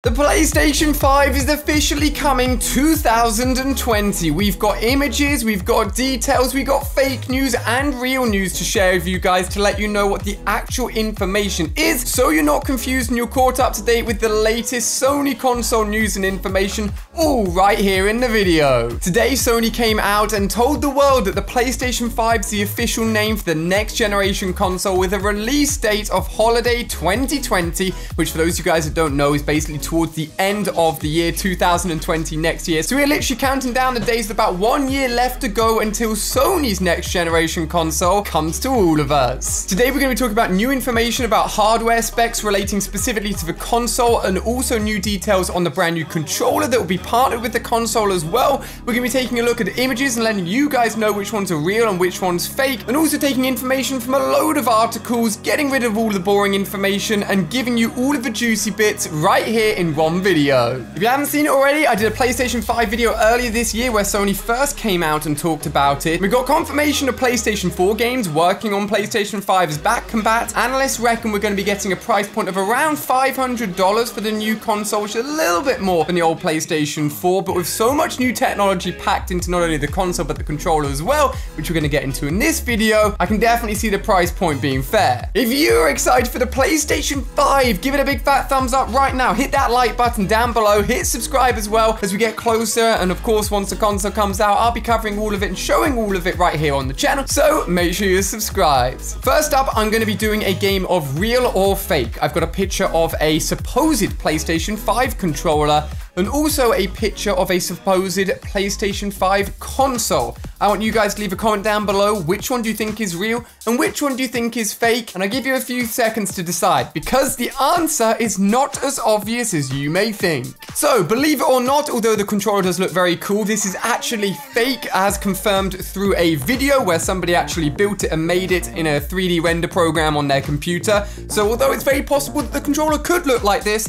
The PlayStation 5 is officially coming 2020. We've got images, we've got details, we've got fake news and real news to share with you guys to let you know what the actual information is, so you're not confused and you're caught up to date with the latest Sony console news and information, all right here in the video. Today, Sony came out and told the world that the PlayStation 5 is the official name for the next generation console with a release date of holiday 2020, which for those of you guys that don't know is basically towards the end of the year 2020 next year. So we're literally counting down the days with about 1 year left to go until Sony's next generation console comes to all of us. Today we're going to be talking about new information about hardware specs relating specifically to the console and also new details on the brand new controller that will be partnered with the console as well. We're going to be taking a look at images and letting you guys know which ones are real and which ones fake, and also taking information from a load of articles, getting rid of all the boring information and giving you all of the juicy bits right here in one video. If you haven't seen it already, I did a PlayStation 5 video earlier this year where Sony first came out and talked about it. We got confirmation of PlayStation 4 games working on PlayStation 5's back combat. Analysts reckon we're going to be getting a price point of around $500 for the new console, which is a little bit more than the old PlayStation 4, but with so much new technology packed into not only the console but the controller as well, which we're going to get into in this video, I can definitely see the price point being fair. If you're excited for the PlayStation 5, give it a big fat thumbs up right now. Hit that like button down below, hit subscribe as well as we get closer, and of course once the console comes out I'll be covering all of it and showing all of it right here on the channel, so make sure you're subscribed. First up, I'm going to be doing a game of real or fake. I've got a picture of a supposed PlayStation 5 controller and also a picture of a supposed PlayStation 5 console. I want you guys to leave a comment down below. Which one do you think is real and which one do you think is fake? And I give you a few seconds to decide, because the answer is not as obvious as you may think. So, believe it or not, although the controller does look very cool, this is actually fake, as confirmed through a video where somebody actually built it and made it in a 3D render program on their computer. So although it's very possible that the controller could look like this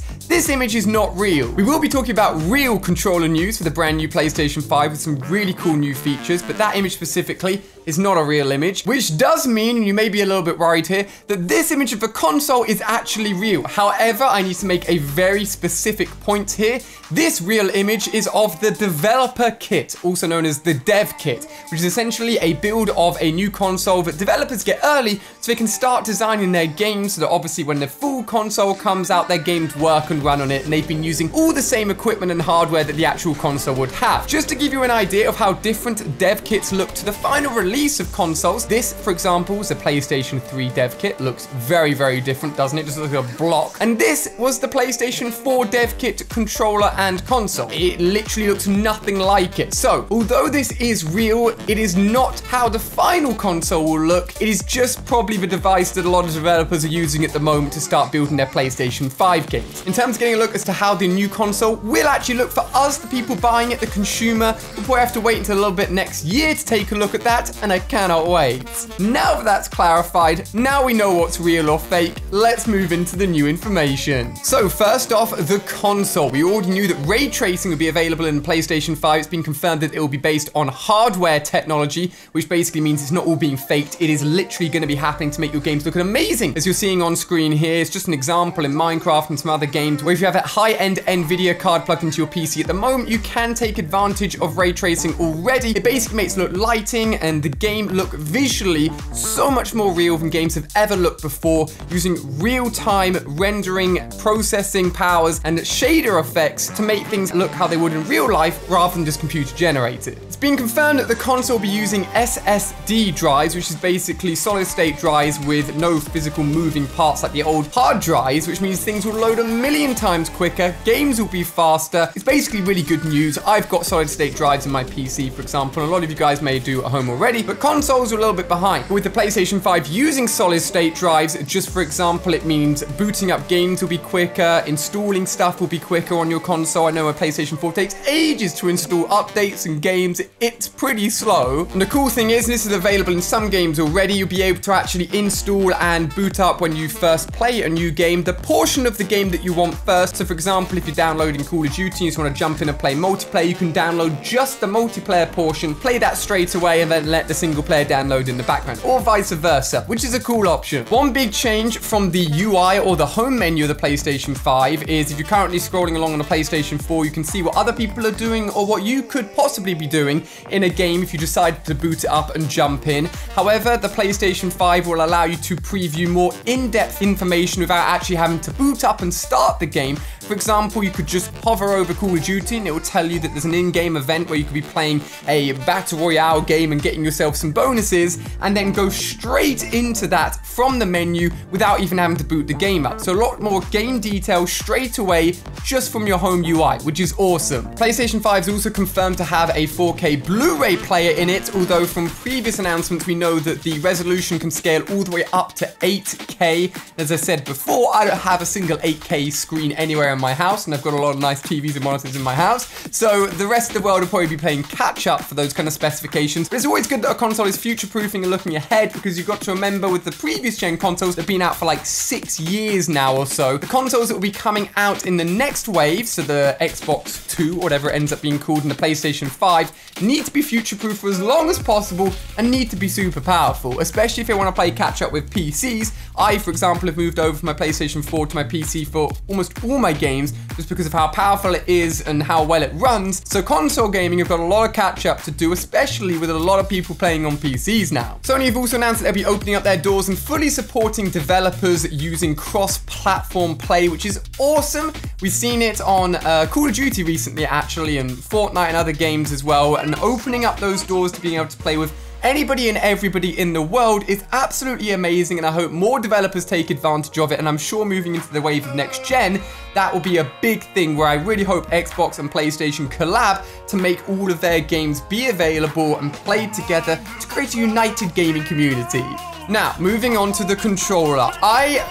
image is not real. We will be talking about real controller news for the brand new PlayStation 5 with some really cool new features, but that image specifically is not a real image, which does mean, and you may be a little bit worried here, that this image of the console is actually real. However, I need to make a very specific point here. This real image is of the developer kit, also known as the dev kit, which is essentially a build of a new console that developers get early so they can start designing their games, so that obviously when the full console comes out, their games work and run on it, and they've been using all the same equipment and hardware that the actual console would have. Just to give you an idea of how different dev kits look to the final release of consoles, this, for example, is the PlayStation 3 dev kit. Looks very, very different, doesn't it? Just looks like a block. And this was the PlayStation 4 dev kit controller and console. It literally looks nothing like it. So, although this is real, it is not how the final console will look. It is just probably the device that a lot of developers are using at the moment to start building their PlayStation 5 games. In terms of getting a look as to how the new console will actually look for us, the people buying it, the consumer, we'll probably have to wait until a little bit next year to take a look at that, and I cannot wait. Now that that's clarified, now we know what's real or fake, let's move into the new information. So first off, the console. We already knew that ray tracing would be available in the PlayStation 5. It's been confirmed that it will be based on hardware technology, which basically means it's not all being faked. It is literally going to be happening to make your games look amazing. As you're seeing on screen here, it's just an example in Minecraft and some other games where if you have a high-end NVIDIA card plugged into your PC at the moment, you can take advantage of ray tracing already. It basically makes it look lighting and the game look visually so much more real than games have ever looked before, using real-time rendering, processing powers, and shader effects to make things look how they would in real life rather than just computer generated. It's been confirmed that the console will be using SSD drives, which is basically solid-state drives with no physical moving parts like the old hard drives, which means things will load a million times quicker, games will be faster. It's basically really good news. I've got solid-state drives in my PC, for example, and a lot of you guys may do at home already, but consoles are a little bit behind. But with the PlayStation 5 using solid-state drives, just for example, it means booting up games will be quicker, installing stuff will be quicker on your console. I know a PlayStation 4 takes ages to install updates and games. It's pretty slow. And the cool thing is, and this is available in some games already, you'll be able to actually install and boot up when you first play a new game, the portion of the game that you want first. So for example, if you're downloading Call of Duty and you just want to jump in and play multiplayer, you can download just the multiplayer portion, play that straight away, and then let the single player download in the background, or vice versa, which is a cool option. One big change from the UI or the home menu of the PlayStation 5 is if you're currently scrolling along on a PlayStation 4, you can see what other people are doing or what you could possibly be doing in a game if you decide to boot it up and jump in. However, the PlayStation 5 will allow you to preview more in-depth information without actually having to boot up and start the game. For example, you could just hover over Call of Duty and it will tell you that there's an in-game event where you could be playing a Battle Royale game and getting yourself some bonuses, and then go straight into that from the menu without even having to boot the game up. So a lot more game detail straight away just from your home UI, which is awesome. PlayStation 5 is also confirmed to have a 4K Blu-ray player in it, although from previous announcements we know that the resolution can scale all the way up to 8K. As I said before, I don't have a single 8K screen anywhere in my house, and I've got a lot of nice TVs and monitors in my house, so the rest of the world will probably be playing catch up for those kind of specifications. But it's always good that a console is future-proofing and looking ahead, because you've got to remember with the previous gen consoles that have been out for like 6 years now or so, the consoles that will be coming out in the next wave, so the Xbox 2, whatever it ends up being called, and the PlayStation 5, need to be future-proof for as long as possible and need to be super powerful, especially if they want to play catch up with PCs. I, for example, have moved over from my PlayStation 4 to my PC for almost all my games just because of how powerful it is and how well it runs. So console gaming have got a lot of catch up to do, especially with a lot of people playing on PCs now. Sony have also announced that they'll be opening up their doors and fully supporting developers using cross-platform play, which is awesome. We've seen it on Call of Duty recently, actually, and Fortnite and other games as well, and opening up those doors to being able to play with anybody and everybody in the world is absolutely amazing, and I hope more developers take advantage of it, and I'm sure moving into the wave of next gen, that will be a big thing where I really hope Xbox and PlayStation collab to make all of their games be available and played together to create a united gaming community. Now, moving on to the controller.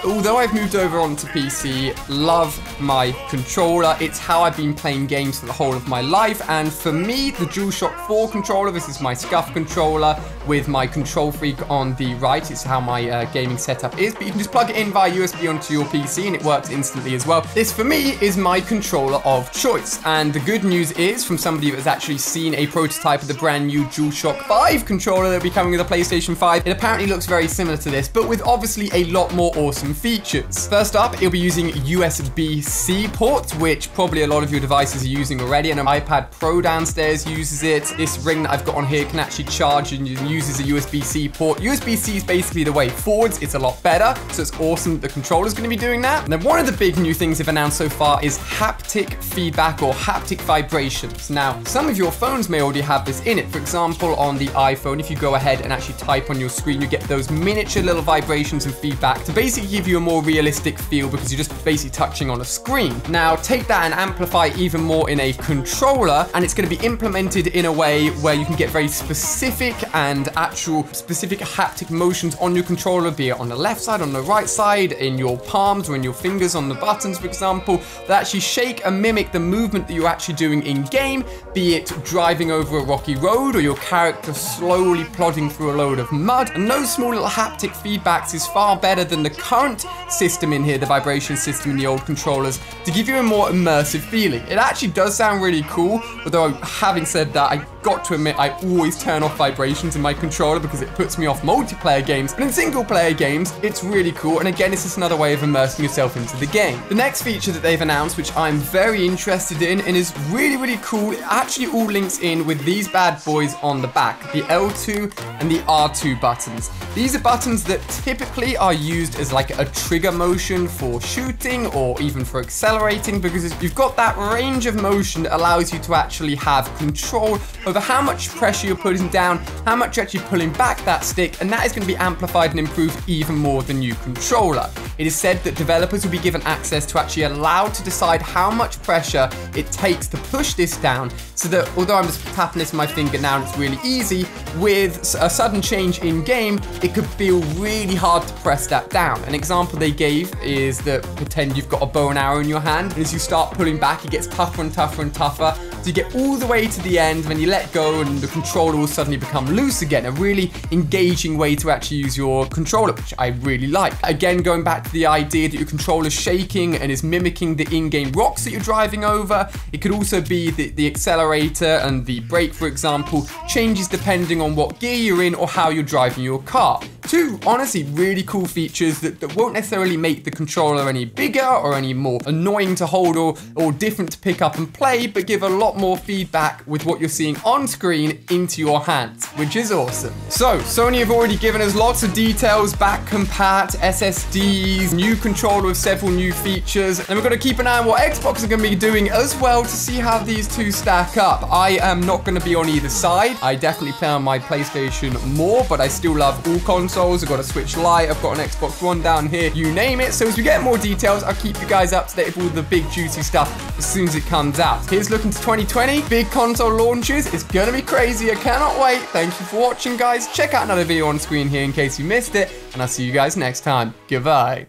Although I've moved over onto PC, love my controller. It's how I've been playing games for the whole of my life, and for me, the DualShock 4 controller, this is my SCUF controller with my Control Freak on the right. It's how my gaming setup is, but you can just plug it in via USB onto your PC and it works instantly as well. This, for me, is my controller of choice, and the good news is, from somebody that has actually seen a prototype of the brand new DualShock 5 controller that will be coming with the PlayStation 5, it apparently looks very similar to this, but with obviously a lot more awesome features. First up, it'll be using USB-C ports, which probably a lot of your devices are using already, and an iPad Pro downstairs uses it. This ring that I've got on here can actually charge and uses a USB-C port. USB-C is basically the way forwards. It's a lot better, so it's awesome that the controller's going to be doing that. And then one of the big new things they've announced so far is haptic feedback or haptic vibrations. Now, some of your phones may already have this in it. For example, on the iPhone, if you go ahead and actually type on your screen, you get those miniature little vibrations and feedback to basically give you a more realistic feel because you're just basically touching on a screen. Now, take that and amplify even more in a controller, and it's going to be implemented in a way where you can get very specific and actual specific haptic motions on your controller, be it on the left side, on the right side, in your palms or in your fingers on the buttons, for example, that actually shake and mimic the movement that you're actually doing in game, be it driving over a rocky road or your character slowly plodding through a load of mud. And those small little haptic feedbacks is far better than the current system in here, the vibration system in the old controllers, to give you a more immersive feeling. It actually does sound really cool, although having said that, I got to admit I always turn off vibrations in my controller because it puts me off multiplayer games, but in single player games it's really cool, and again it's just another way of immersing yourself into the game. The next feature that they've announced, which I'm very interested in and is really cool, it actually all links in with these bad boys on the back, the L2 and the R2 buttons. These are buttons that typically are used as like a trigger motion for shooting or even for accelerating, because you've got that range of motion that allows you to actually have control over how much pressure you're putting down, how much you're actually pulling back that stick, and that is going to be amplified and improved even more than new controller. It is said that developers will be given access to actually allow to decide how much pressure it takes to push this down, so that although I'm just tapping this with my finger now and it's really easy, with a sudden change in game, it could feel really hard to press that down. An example they gave is that pretend you've got a bow and arrow in your hand, and as you start pulling back, it gets tougher and tougher and tougher, so you get all the way to the end, when you let go and the controller will suddenly become loose again. A really engaging way to actually use your controller, which I really like. Again, going back to the idea that your controller's shaking and is mimicking the in-game rocks that you're driving over. It could also be the accelerator and the brake, for example, changes depending depending on what gear you're in or how you're driving your car. Two, honestly, really cool features that won't necessarily make the controller any bigger or any more annoying to hold or different to pick up and play, but give a lot more feedback with what you're seeing on screen into your hands, which is awesome. So, Sony have already given us lots of details, back compat, SSDs, new controller with several new features, and we're going to keep an eye on what Xbox are going to be doing as well to see how these two stack up. I am not going to be on either side. I definitely play on my PlayStation more, but I still love all consoles. I've got a Switch Lite, I've got an Xbox One down here, you name it. So as we get more details, I'll keep you guys up to date with all the big juicy stuff as soon as it comes out. Here's looking to 2020, big console launches. It's gonna be crazy, I cannot wait. Thank you for watching, guys. Check out another video on screen here in case you missed it, and I'll see you guys next time. Goodbye.